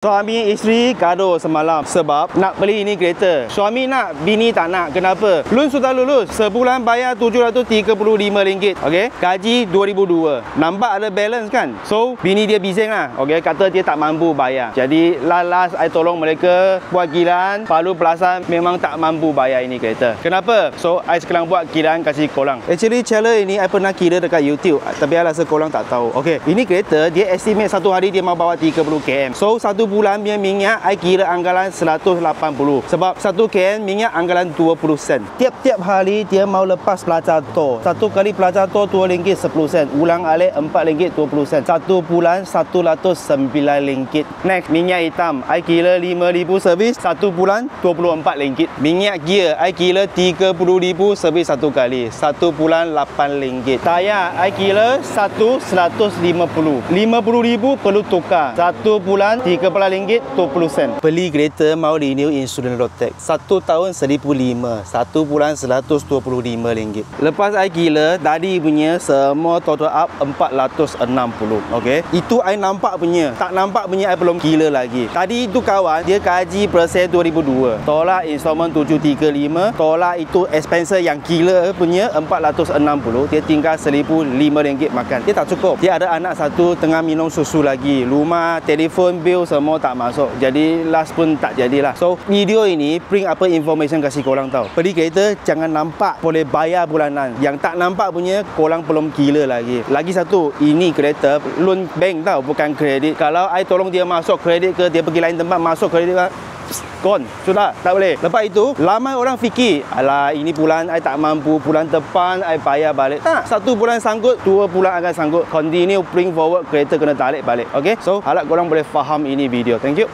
Suami isteri gaduh semalam sebab nak beli ini kereta. Suami nak, bini tak nak. Kenapa? Loan sudah lulus. Sebulan bayar RM735. Okey, gaji 2002. Nampak ada balance kan? So, bini dia bising lah. Okey, kata dia tak mampu bayar. Jadi, last I tolong mereka buat kiraan. Palu perasan memang tak mampu bayar ini kereta. Kenapa? So, I sekarang buat kiraan kasih korang. Actually, channel ini I pernah kira dekat YouTube. Tapi I rasa korang tak tahu. Okey, ini kereta dia estimate satu hari dia mau bawa 30 km. So, satu bulan punya minyak I kira anggaran 180. Sebab 1 km minyak anggaran 20 sen. Tiap-tiap hari dia mau lepas pelajar tol. Satu kali pelajar tol RM2 10 sen. Ulang alik RM4 20 sen. Satu bulan RM109. Next, minyak hitam I kira RM5,000 servis. Satu bulan RM24. Minyak gear I kira RM30,000 servis satu kali. Satu bulan RM8. Tayar I kira RM150. RM50,000 perlu tukar. Satu bulan RM13.20. Beli kereta mau renew insurans road tax. 1 tahun RM1,500. Satu bulan RM125. Lepas I kira tadi punya semua total up RM460. Okey, itu I nampak punya. Tak nampak punya I belum kira lagi. Tadi itu kawan dia kaji persen 2002. Tolak installment 735. Tolak itu expense yang kira punya RM460. Dia tinggal RM1,005 makan. Dia tak cukup. Dia ada anak satu tengah minum susu lagi. Rumah, telefon bill semua tak masuk. Jadi last pun tak jadilah. So video ini bring apa information kasih korang tahu. Beli kereta jangan nampak boleh bayar bulanan. Yang tak nampak punya korang belum gila lagi. Lagi satu, ini kereta loan bank tau, bukan kredit. Kalau I tolong dia masuk kredit ke dia pergi lain tempat masuk kredit ke, gone. Sudah, tak boleh. Lepas itu, ramai orang fikir, alah ini bulan I tak mampu, bulan depan I bayar balik. Tak, satu bulan sanggup, 2 bulan akan sanggup. Continue bring forward, kereta kena tarik balik. Okay, so harap korang boleh faham ini video. Thank you.